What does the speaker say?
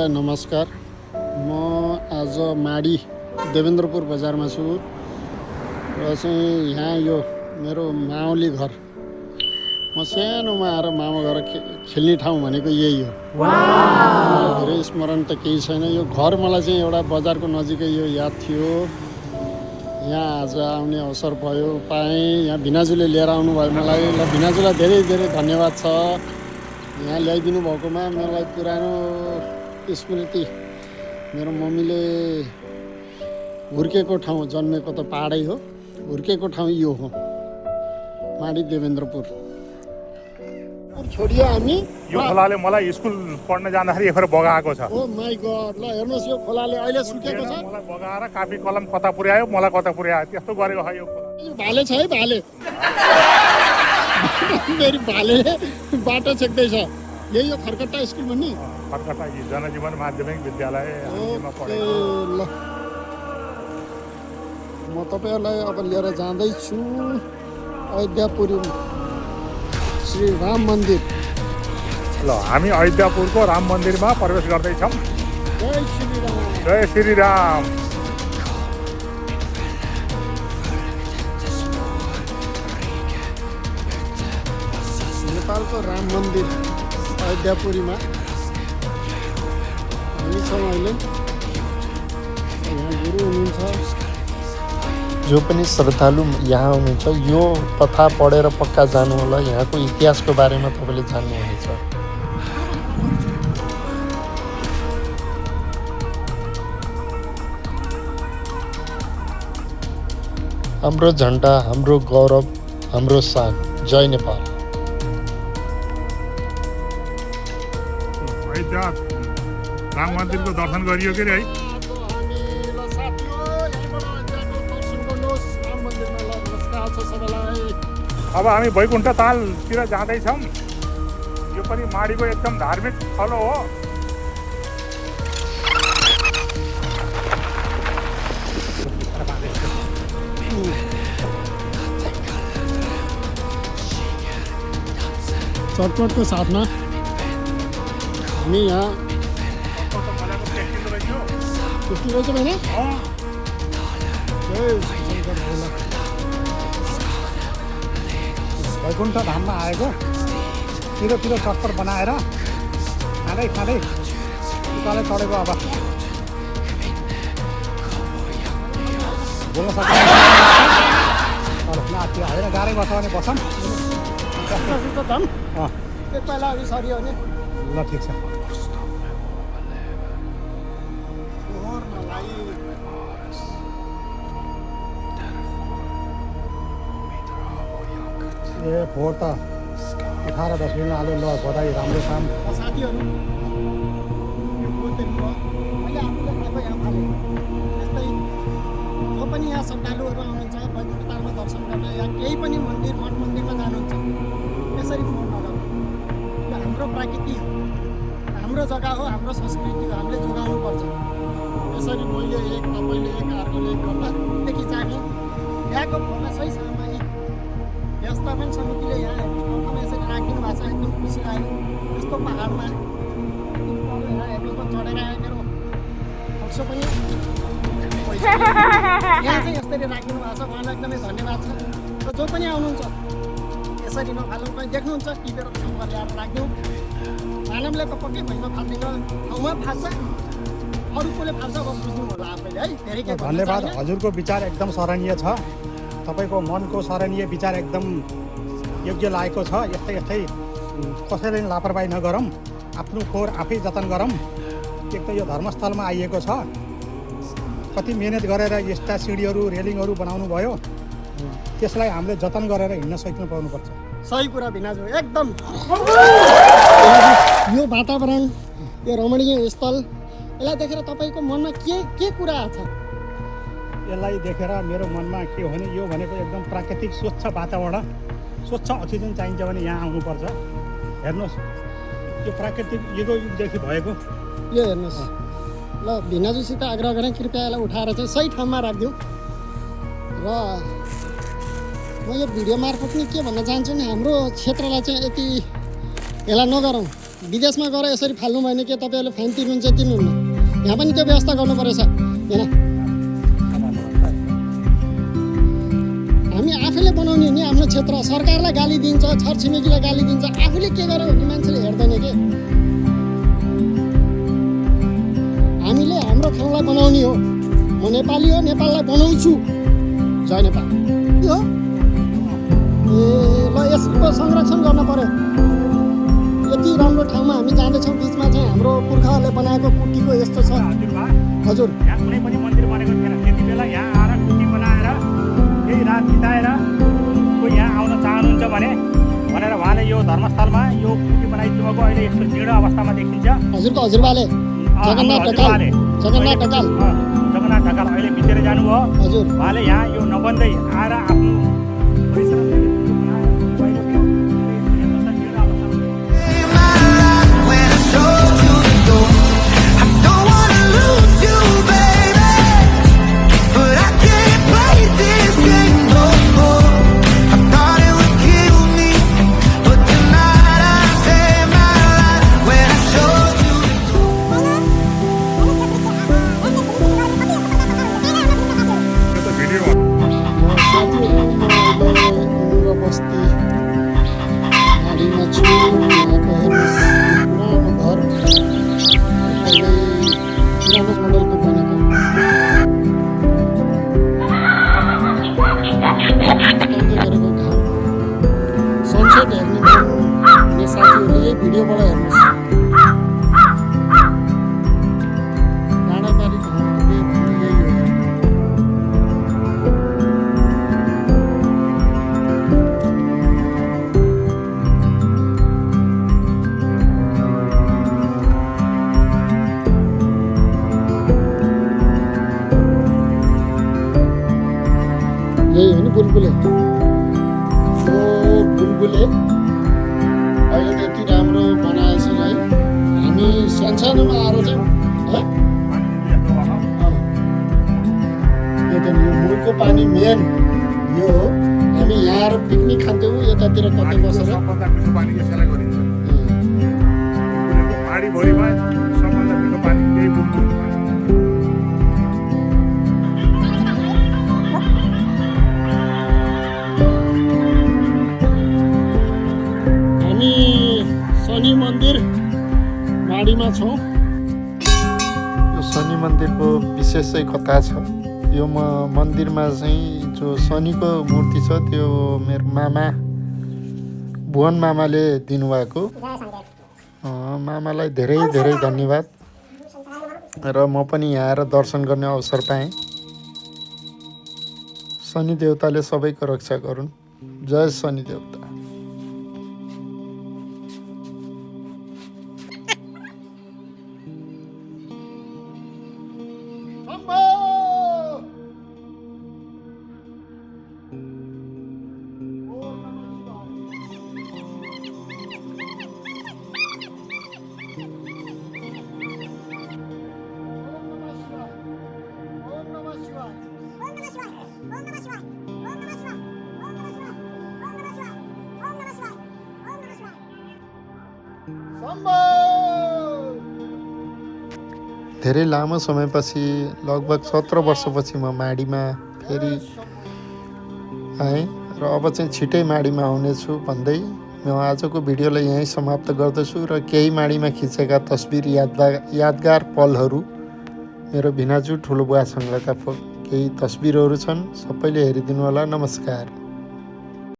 सबैलाई नमस्कार। म आज माडी देवेन्द्रपुर बजारमा छु र चाहिँ यहाँ यो मेरो मावली घर, म सानोमा आएर मामा घर खेल्ने ठाउँ भनेको यही हो। मलाई धेरै स्मरण त केही छैन। यो घर मलाई चाहिँ एउटा बजारको नजिकै यो याद थियो। यहाँ आज आउने अवसर भयो, पाएँ। यहाँ भिनाजुले लिएर आउनुभयो मलाई। ल भिनाजुलाई धेरै धेरै धन्यवाद छ यहाँ ल्याइदिनु भएकोमा। मलाई पुरानो स्मृति, मेरो मम्मीले हुर्केको ठाउँ, जन्मेको त पाहाडै हो, हुर्केको ठाउँ यो हो माडी देवेन्द्रपुर। छोडियो हामी। यो खोलाले मलाई स्कुल पढ्न जाँदाखेरि एकखेर बगाएको छ। ओ माई गॉड, ल हेर्नुहोस् यो खोलाले अहिले सुकेको छ। मलाई बगाएर कापी कलम कता पुर्यायो, मलाई कता पुर्यायो, त्यस्तो गरेको है यो खोला। भाले छ है, भाले फेरि भाले बाटो छेक्दैछ। यही हो खरकट्टा स्कुल भन्ने, खरकट्टा जनजीवन माध्यमिक विद्यालय पढेको। ल म तपाईँहरूलाई अब लिएर जाँदैछु अयोध्यापुरी श्री राम मन्दिर। ल हामी अयोध्यापुरको राम मन्दिरमा प्रवेश गर्दैछौँ। जय श्री राम। जय श्री राम। नेपालको राम मन्दिर अयोध्यापुरीमा हामी छौँ अहिले। यहाँ गुरु हुनुहुन्छ। जो पनि श्रद्धालु यहाँ हुनुहुन्छ यो कथा पढेर पक्का जानु होला। यहाँको इतिहासको बारेमा तपाईँले जान्नुहुनेछ। हाम्रो झन्डा, हाम्रो गौरव, हाम्रो शान। जय नेपाल। अयोध्या राम मन्दिरको दर्शन गरियो के है? अब हामी वैकुण्ठ तालतिर जाँदैछौँ। यो पनि माडीको एकदम धार्मिक स्थल हो। चटपटको साथमा हामी यहाँ कुस्ती रहेछ भने वैकुण्ठ धाममा आएको पिरो पिरो चटपट बनाएर खाँदै खाँदै उकालै चढेको। अब बोल्न सक्छ होइन, गाह्रै बस्छ भने बसौँ। पहिला अघि सरियो भने ल ठिक छ। ए फोहोर त 18 डस्टबिन हाल्यो। ल बधाई, राम्रो काम। साथीहरू यो बोतल भयो, अहिले आफूले खाएको यहाँ फाले। यस्तै जो पनि यहाँ श्रद्धालुहरू आउनुहुन्छ वैकुण्ठ तालमा दर्शन गर्न, या केही पनि मन्दिर मठ मन्दिरमा जानुहुन्छ, यसरी फोहोर नगर्नु। यो हाम्रो प्राकृति हो, हाम्रो जग्गा हो, हाम्रो संस्कृति हो, हामीले जोगाउनुपर्छ। यसरी मैले एक, तपाईँले एक, अर्कोले एक गर्दा देखि चाहिँ यहाँको फोहोरलाई सही सामाजिक व्यवस्थापन समितिले यहाँ ठाउँमा यसरी राखिदिनु भएको छ। एकदम खुसी लाग्यो। यस्तो पाहाडमा यहाँ हेर्नुको चढेर आयो। मेरो पक्ष पनि यहाँ चाहिँ यसरी राखिदिनु भएको छ, उहाँलाई एकदमै धन्यवाद छ। र जो पनि आउनुहुन्छ यसरी नफालौँ। कहीँ देख्नुहुन्छ टिपेर ठाउँमा ल्याएर राखिदिउँ। मानवले त पक्कै भैँमा फाल्दैन, ठाउँमा फाल्छ, अरू कसले फाल्छ अब बुझ्नु होला आफैले है। धेरै धन्यवाद। हजुरको विचार एकदम सराहनीय छ। तपाईँको मनको सराहनीय विचार एकदम योग्य लागेको छ। यस्तै यस्तै कसैले लापरवाही नगरौँ, आफ्नो खोर आफै जतन गरौँ। एक त यो धर्मस्थलमा आइएको छ, कति मिहिनेत गरेर यस्ता सिँढीहरू रेलिङहरू बनाउनु भयो, त्यसलाई हामीले जतन गरेर हिँड्न सक्नु पाउनुपर्छ। सही कुरा भिनाजु, एकदम। यो वातावरण, यो रमणीय स्थल, यसलाई देखेर तपाईँको मनमा के कुरा छ? यसलाई देखेर मेरो मनमा के हो भने, यो भनेको एकदम प्राकृतिक स्वच्छ वातावरण, स्वच्छ अक्सिजन चाहिन्छ भने यहाँ आउनुपर्छ। हेर्नुहोस् यो प्राकृतिक युगदेखि भएको यो हेर्नुहोस्। ल भिनाजुसित आग्रह गरेँ कृपया यसलाई उठाएर चाहिँ सही ठाउँमा राखिदिउँ। र म यो भिडियो मार्फत नि के भन्न चाहन्छु नि, हाम्रो क्षेत्रलाई चाहिँ यति यसलाई नगरौँ, विदेशमा गएर यसरी फाल्नु भएन के तपाईँहरूले फाइन तिर्नुहुन्छ तिर्नुहुन्न यहाँ पनि त्यो व्यवस्था गर्नु परेछ होइन हामी आफैले बनाउने नि आफ्नो क्षेत्र सरकारलाई गाली दिन्छ छरछिमेकीलाई गाली दिन्छ आफूले के गर्यो भन्ने मान्छेले हेर्दैन के हामीले हाम्रो ठाउँलाई बनाउने हो म नेपाली हो नेपाललाई बनाउँछु जय नेपाल हो ए ल यसको संरक्षण गर्न पर्यो यति राम्रो ठाउँमा हामी जाँदैछौँ बिचमा चाहिँ हाम्रो पुर्खाहरूले बनाएको कुटीको यस्तो छ हजुर यहाँ कुनै पनि मन्दिर बनेको थिएन त्यति बेला यहाँ आएर कुटी बनाएर केही रात बिताएर कोही यहाँ आउन चाहनुहुन्छ भनेर उहाँले यो धर्मस्थलमा यो कुटी बनाइदिनुभएको अहिले यस्तो जीर्ण अवस्थामा देखिन्छ हजुरको हजुरबाले जगन्नाथ ढकाल जगन्नाथ ढकाल अहिले बितेर जानुभयो हजुर उहाँले यहाँ यो नबन्दै आएर आफ्नो परिश्रमले सनसेट हेर्ने हुने साथीहरूले यही भिडियोबाट हेर्नुहोस् डाँडाबारी ठाउँ पुगे भन्ने यही हो यही हो नि बुलबुले बुलबुले अहिले त्यति राम्रो बनाएछ है हामी सानसानोमा आएर चाहिँ है यो त मुलको पानी मेन यो हो हामी यहाँ आएर पिकनिक खान्थ्यौँ यतातिर कतै बसेर पानी यसैलाई गरिन्छ पहाडीभरिमा सबभन्दा मिठो पानी त्यही बुलबुल शनि मन्दिर माडीमा छौँ यो शनि मन्दिरको विशेषै कथा छ यो मन्दिरमा चाहिँ जो शनिको मूर्ति छ त्यो मेरो मामा भुवन मामाले दिनुभएको मामालाई धेरै धेरै धन्यवाद र म पनि यहाँ आएर दर्शन गर्ने अवसर पाएँ शनि देवताले सबैको रक्षा गरून् जय शनि देवता धेरै लामो समयपछि लगभग 17 वर्षपछि म माडीमा फेरि आएँ र अब चाहिँ छिटै माडीमा आउनेछु भन्दै म आजको भिडियोलाई यहीँ समाप्त गर्दछु र केही माडीमा खिचेका तस्बिर यादगार पलहरू मेरो भिनाजु ठुलो बुवासँगका केही तस्बिरहरू छन् सबैले हेरिदिनु होला नमस्कार।